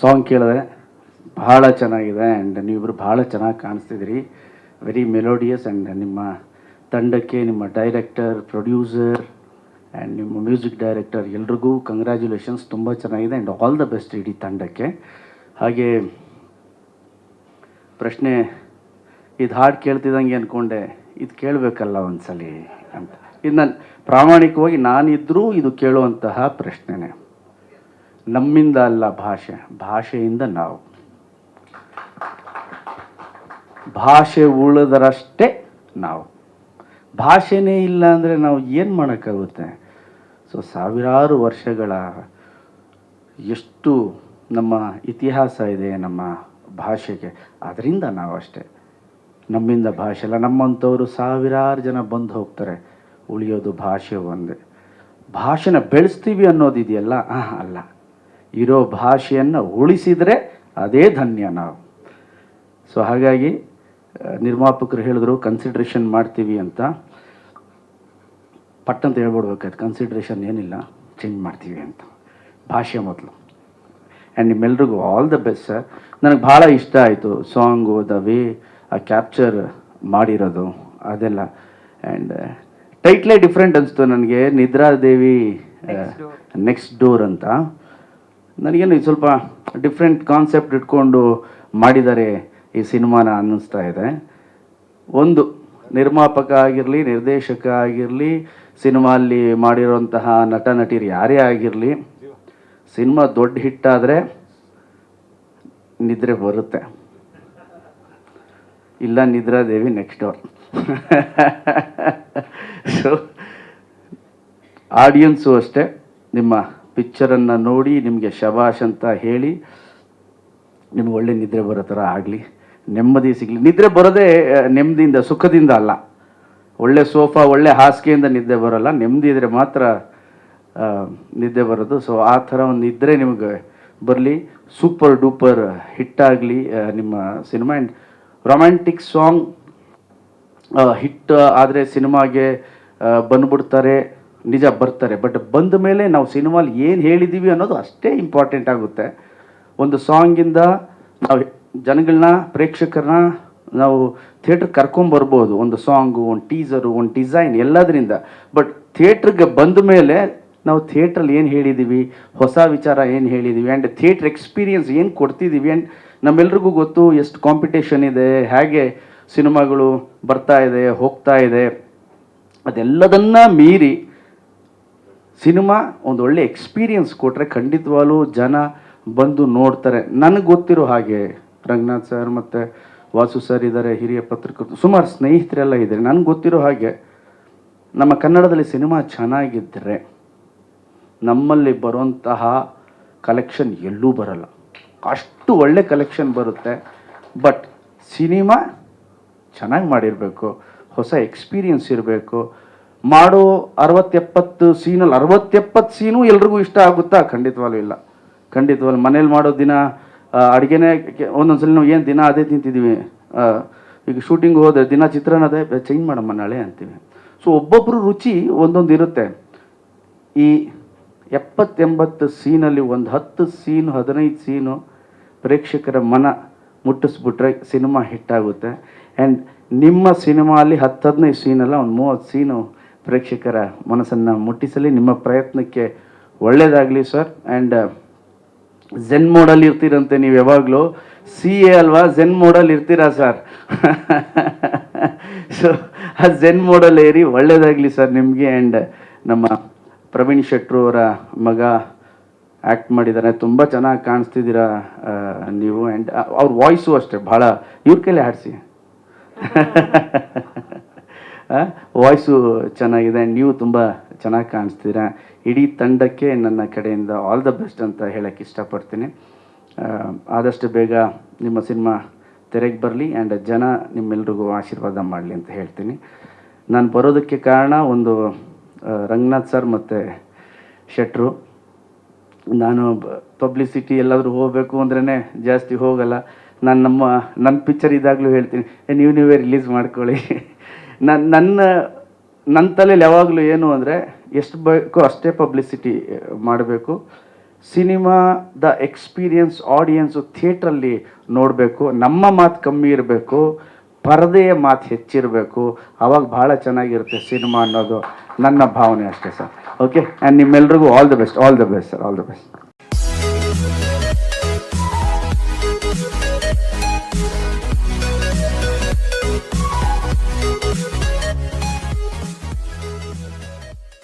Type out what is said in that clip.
Song ಕೇಳಿದೆ, ಭಾಳ ಚೆನ್ನಾಗಿದೆ ಆ್ಯಂಡ್ ನೀವಿಬ್ಬರು ಭಾಳ ಚೆನ್ನಾಗಿ ಕಾಣಿಸ್ತಿದ್ದೀರಿ. ವೆರಿ ಮೆಲೋಡಿಯಸ್ ಆ್ಯಂಡ್ ನಿಮ್ಮ ತಂಡಕ್ಕೆ, ನಿಮ್ಮ ಡೈರೆಕ್ಟರ್, ಪ್ರೊಡ್ಯೂಸರ್ ಆ್ಯಂಡ್ ನಿಮ್ಮ ಮ್ಯೂಸಿಕ್ ಡೈರೆಕ್ಟರ್ ಎಲ್ರಿಗೂ ಕಂಗ್ರ್ಯಾಚುಲೇಷನ್ಸ್. ತುಂಬ ಚೆನ್ನಾಗಿದೆ ಆ್ಯಂಡ್ ಆಲ್ ದ ಬೆಸ್ಟ್ ಇಡೀ ತಂಡಕ್ಕೆ. ಹಾಗೆ ಪ್ರಶ್ನೆ, ಇದು ಹಾಡು ಕೇಳ್ತಿದ್ದಂಗೆ ಅಂದ್ಕೊಂಡೆ ಇದು ಕೇಳಬೇಕಲ್ಲ ಒಂದ್ಸಲಿ ಅಂತ. ಇದು ನಾನು ಪ್ರಾಮಾಣಿಕವಾಗಿ ನಾನಿದ್ದರೂ ಇದು ಕೇಳುವಂತಹ ಪ್ರಶ್ನೆನೇ. ನಮ್ಮಿಂದ ಅಲ್ಲ ಭಾಷೆ, ಭಾಷೆಯಿಂದ ನಾವು. ಭಾಷೆ ಉಳಿದರಷ್ಟೇ ನಾವು. ಭಾಷೆನೇ ಇಲ್ಲ ಅಂದರೆ ನಾವು ಏನು ಮಾಡೋಕ್ಕಾಗುತ್ತೆ? ಸೊ ಸಾವಿರಾರು ವರ್ಷಗಳ ಎಷ್ಟು ನಮ್ಮ ಇತಿಹಾಸ ಇದೆ ನಮ್ಮ ಭಾಷೆಗೆ, ಅದರಿಂದ ನಾವು ಅಷ್ಟೇ. ನಮ್ಮಿಂದ ಭಾಷೆ ಅಲ್ಲ. ನಮ್ಮಂಥವರು ಸಾವಿರಾರು ಜನ ಬಂದು ಹೋಗ್ತಾರೆ, ಉಳಿಯೋದು ಭಾಷೆ ಒಂದೇ. ಭಾಷೆನ ಬೆಳೆಸ್ತೀವಿ ಅನ್ನೋದಿದೆಯಲ್ಲ, ಅಲ್ಲ. ಇರೋ ಭಾಷೆಯನ್ನು ಉಳಿಸಿದರೆ ಅದೇ ಧನ್ಯ ನಾವು. ಸೊ ಹಾಗಾಗಿ ನಿರ್ಮಾಪಕರು ಹೇಳಿದ್ರು ಕನ್ಸಿಡ್ರೇಷನ್ ಮಾಡ್ತೀವಿ ಅಂತ. ಪಟ್ಟಂತ ಹೇಳ್ಬಿಡ್ಬೇಕಾಯ್ತು, ಕನ್ಸಿಡ್ರೇಷನ್ ಏನಿಲ್ಲ, ಚೇಂಜ್ ಮಾಡ್ತೀವಿ ಅಂತ. ಭಾಷೆ ಮೊದಲು. ಆ್ಯಂಡ್ ನಿಮ್ಮೆಲ್ರಿಗೂ ಆಲ್ ದ ಬೆಸ್ಟ್ ಸರ್. ನನಗೆ ಭಾಳ ಇಷ್ಟ ಆಯಿತು ಸಾಂಗು, ದ ವೇ ಆ ಕ್ಯಾಪ್ಚರ್ ಮಾಡಿರೋದು ಅದೆಲ್ಲ. ಆ್ಯಂಡ್ ಟೈಟ್ಲೇ ಡಿಫ್ರೆಂಟ್ ಅನಿಸ್ತು ನನಗೆ, ನಿದ್ರಾದೇವಿ ನೆಕ್ಸ್ಟ್ ಡೋರ್ ಅಂತ. ನನಗೇನು ಸ್ವಲ್ಪ ಡಿಫ್ರೆಂಟ್ ಕಾನ್ಸೆಪ್ಟ್ ಇಟ್ಕೊಂಡು ಮಾಡಿದ್ದಾರೆ ಈ ಸಿನಿಮಾನ ಅನ್ನಿಸ್ತಾ ಇದೆ. ಒಂದು ನಿರ್ಮಾಪಕ ಆಗಿರಲಿ, ನಿರ್ದೇಶಕ ಆಗಿರಲಿ, ಸಿನಿಮಾಲ್ಲಿ ಮಾಡಿರೋಂತಹ ನಟ ನಟಿಯರು ಯಾರೇ ಆಗಿರಲಿ, ಸಿನಿಮಾ ದೊಡ್ಡ ಹಿಟ್ಟಾದರೆ ನಿದ್ರೆ ಬರುತ್ತೆ. ಇಲ್ಲ ನಿದ್ರಾದೇವಿ ನೆಕ್ಸ್ಟ್ ಡೋರ್. ಸೊ ಆಡಿಯನ್ಸು ಅಷ್ಟೇ, ನಿಮ್ಮ ಪಿಕ್ಚರನ್ನು ನೋಡಿ ನಿಮಗೆ ಶಬಾಷ್ ಅಂತ ಹೇಳಿ ನಿಮ್ಗೆ ಒಳ್ಳೆ ನಿದ್ರೆ ಬರೋ ಥರ ಆಗಲಿ, ನೆಮ್ಮದಿ ಸಿಗಲಿ. ನಿದ್ರೆ ಬರೋದೇ ನೆಮ್ಮದಿಯಿಂದ, ಸುಖದಿಂದ ಅಲ್ಲ. ಒಳ್ಳೆ ಸೋಫಾ, ಒಳ್ಳೆ ಹಾಸಿಗೆಯಿಂದ ನಿದ್ದೆ ಬರೋಲ್ಲ, ನೆಮ್ಮದಿ ಇದ್ದರೆ ಮಾತ್ರ ನಿದ್ದೆ ಬರೋದು. ಸೊ ಆ ಥರ ಒಂದು ನಿದ್ರೆ ನಿಮಗೆ ಬರಲಿ, ಸೂಪರ್ ಡೂಪರ್ ಹಿಟ್ಟಾಗಲಿ ನಿಮ್ಮ cinema. And romantic song hit ಆದರೆ ಸಿನಿಮಾಗೆ ಬಂದುಬಿಡ್ತಾರೆ, ನಿಜ ಬರ್ತಾರೆ. ಬಟ್ ಬಂದ ಮೇಲೆ ನಾವು ಸಿನಿಮಾಲಿ ಏನು ಹೇಳಿದ್ದೀವಿ ಅನ್ನೋದು ಅಷ್ಟೇ ಇಂಪಾರ್ಟೆಂಟ್ ಆಗುತ್ತೆ. ಒಂದು ಸಾಂಗಿಂದ ನಾವು ಜನಗಳನ್ನ, ಪ್ರೇಕ್ಷಕರನ್ನ ನಾವು ಥಿಯೇಟ್ರ್ ಕರ್ಕೊಂಬರ್ಬೋದು. ಒಂದು ಸಾಂಗು, ಒಂದು ಟೀಸರು, ಒಂದು ಡಿಸೈನ್, ಎಲ್ಲದರಿಂದ. ಬಟ್ ಥಿಯೇಟ್ರಿಗೆ ಬಂದ ಮೇಲೆ ನಾವು ಥಿಯೇಟ್ರಲ್ಲಿ ಏನು ಹೇಳಿದ್ದೀವಿ, ಹೊಸ ವಿಚಾರ ಏನು ಹೇಳಿದ್ದೀವಿ, ಆ್ಯಂಡ್ ಥಿಯೇಟ್ರ್ ಎಕ್ಸ್ಪೀರಿಯನ್ಸ್ ಏನು ಕೊಡ್ತಿದ್ದೀವಿ. ಆ್ಯಂಡ್ ನಮ್ಮೆಲ್ರಿಗೂ ಗೊತ್ತು ಎಷ್ಟು ಕಾಂಪಿಟೇಷನ್ ಇದೆ, ಹೇಗೆ ಸಿನಿಮಾಗಳು ಬರ್ತಾ ಇದೆ, ಹೋಗ್ತಾ ಇದೆ. ಅದೆಲ್ಲದನ್ನ ಮೀರಿ ಸಿನಿಮಾ ಒಂದು ಒಳ್ಳೆ ಎಕ್ಸ್ಪೀರಿಯನ್ಸ್ ಕೊಟ್ಟರೆ ಖಂಡಿತವಾಗ್ಲೂ ಜನ ಬಂದು ನೋಡ್ತಾರೆ. ನನಗೆ ಗೊತ್ತಿರೋ ಹಾಗೆ ರಂಗನಾಥ್ ಸರ್ ಮತ್ತು ವಾಸು ಸರ್ ಇದ್ದಾರೆ, ಹಿರಿಯ ಪತ್ರಕರ್ತರು, ಸುಮಾರು ಸ್ನೇಹಿತರೆಲ್ಲ ಇದ್ದಾರೆ. ನನಗೆ ಗೊತ್ತಿರೋ ಹಾಗೆ ನಮ್ಮ ಕನ್ನಡದಲ್ಲಿ ಸಿನಿಮಾ ಚೆನ್ನಾಗಿದ್ದರೆ ನಮ್ಮಲ್ಲಿ ಬರುವಂತಹ ಕಲೆಕ್ಷನ್ ಎಲ್ಲೂ ಬರಲ್ಲ. ಅಷ್ಟು ಒಳ್ಳೆ ಕಲೆಕ್ಷನ್ ಬರುತ್ತೆ. ಬಟ್ ಸಿನಿಮಾ ಚೆನ್ನಾಗಿ ಮಾಡಿರಬೇಕು, ಹೊಸ ಎಕ್ಸ್ಪೀರಿಯನ್ಸ್ ಇರಬೇಕು. ಮಾಡೋ 60-70 ಸೀನಲ್ಲಿ 60-70 ಸೀನು ಎಲ್ರಿಗೂ ಇಷ್ಟ ಆಗುತ್ತಾ? ಖಂಡಿತವಾಗ್ಲೂ ಇಲ್ಲ. ಖಂಡಿತವಾಗ್ಲೂ ಮನೇಲಿ ಮಾಡೋ ದಿನ ಅಡುಗೆನೇ ಒಂದೊಂದ್ಸಲ ನಾವು ಏನು ದಿನ ಅದೇ ತಿಂತಿದ್ದೀವಿ. ಈಗ ಶೂಟಿಂಗ್ ಹೋದರೆ ದಿನ ಚಿತ್ರಾನ್ನ ಅದೇ, ಚೇಂಜ್ ಮಾಡಮ್ಮ ನಾಳೆ ಅಂತೀವಿ. ಸೊ ಒಬ್ಬೊಬ್ಬರು ರುಚಿ ಒಂದೊಂದು ಇರುತ್ತೆ. ಈ 70-80 ಸೀನಲ್ಲಿ ಒಂದು 10 ಸೀನು, 15 ಸೀನು ಪ್ರೇಕ್ಷಕರ ಮನ ಮುಟ್ಟಿಸ್ಬಿಟ್ರೆ ಸಿನಿಮಾ ಹಿಟ್ಟಾಗುತ್ತೆ. ಆ್ಯಂಡ್ ನಿಮ್ಮ ಸಿನಿಮಾಲಿ 10-15 ಸೀನಲ್ಲ, ಒಂದು 30 ಸೀನು ಪ್ರೇಕ್ಷಕರ ಮನಸ್ಸನ್ನು ಮುಟ್ಟಿಸಲಿ. ನಿಮ್ಮ ಪ್ರಯತ್ನಕ್ಕೆ ಒಳ್ಳೆಯದಾಗಲಿ ಸರ್. ಆ್ಯಂಡ್ ಝೆನ್ ಮೋಡಲ್ಲಿ ಇರ್ತೀರಂತೆ ನೀವು ಯಾವಾಗಲೂ. CA ಅಲ್ವಾ, ಝೆನ್ ಮೋಡಲ್ಲಿ ಇರ್ತೀರಾ ಸರ್? ಸೊ ಆ ಝೆನ್ ಮೋಡಲ್ ಏರಿ ಒಳ್ಳೆಯದಾಗಲಿ ಸರ್ ನಿಮಗೆ. ಆ್ಯಂಡ್ ನಮ್ಮ ಪ್ರವೀಣ್ ಶೆಟ್ರು ಅವರ ಮಗ ಆ್ಯಕ್ಟ್ ಮಾಡಿದ್ದಾರೆ, ತುಂಬ ಚೆನ್ನಾಗಿ ಕಾಣಿಸ್ತಿದ್ದೀರಾ ನೀವು. ಆ್ಯಂಡ್ ಅವ್ರ ವಾಯ್ಸು ಅಷ್ಟೇ ಭಾಳ, ಇವ್ರ ಕೈಲೇ ಹಾಡಿಸಿ. ವಾಯ್ಸು ಚೆನ್ನಾಗಿದೆ, ನೀವು ತುಂಬ ಚೆನ್ನಾಗಿ ಕಾಣಿಸ್ತೀರಾ. ಇಡೀ ತಂಡಕ್ಕೆ ನನ್ನ ಕಡೆಯಿಂದ ಆಲ್ ದ ಬೆಸ್ಟ್ ಅಂತ ಹೇಳೋಕ್ಕೆ ಇಷ್ಟಪಡ್ತೀನಿ. ಆದಷ್ಟು ಬೇಗ ನಿಮ್ಮ ಸಿನಿಮಾ ತೆರೆಗೆ ಬರಲಿ ಆ್ಯಂಡ್ ಜನ ನಿಮ್ಮೆಲ್ರಿಗೂ ಆಶೀರ್ವಾದ ಮಾಡಲಿ ಅಂತ ಹೇಳ್ತೀನಿ. ನಾನು ಬರೋದಕ್ಕೆ ಕಾರಣ ಒಂದು ರಂಗನಾಥ್ ಸರ್ ಮತ್ತು ಶೆಟ್ರು. ನಾನು ಪಬ್ಲಿಸಿಟಿ ಎಲ್ಲಾದರೂ ಹೋಗಬೇಕು ಅಂದ್ರೇ ಜಾಸ್ತಿ ಹೋಗಲ್ಲ. ನಾನು ನನ್ನ ಪಿಕ್ಚರ್ ಇದ್ದಾಗಲೂ ಹೇಳ್ತೀನಿ, ನೀವೇ ರಿಲೀಸ್ ಮಾಡ್ಕೊಳ್ಳಿ. ನನ್ನ ತಲೆಯಲ್ಲಿ ಯಾವಾಗಲೂ ಏನು ಅಂದರೆ ಎಷ್ಟು ಬೇಕೋ ಅಷ್ಟೇ ಪಬ್ಲಿಸಿಟಿ ಮಾಡಬೇಕು. ಸಿನಿಮಾದ ಎಕ್ಸ್ಪೀರಿಯನ್ಸ್ ಆಡಿಯನ್ಸು ಥಿಯೇಟ್ರಲ್ಲಿ ನೋಡಬೇಕು, ನಮ್ಮ ಮಾತು ಕಮ್ಮಿ ಇರಬೇಕು, ಪರದೆಯ ಮಾತು ಹೆಚ್ಚಿರಬೇಕು, ಆವಾಗ ಭಾಳ ಚೆನ್ನಾಗಿರುತ್ತೆ ಸಿನಿಮಾ ಅನ್ನೋದು ನನ್ನ ಭಾವನೆ ಅಷ್ಟೇ ಸರ್. ಓಕೆ, ಆ್ಯಂಡ್ ನಿಮ್ಮೆಲ್ರಿಗೂ all the best sir, all the best.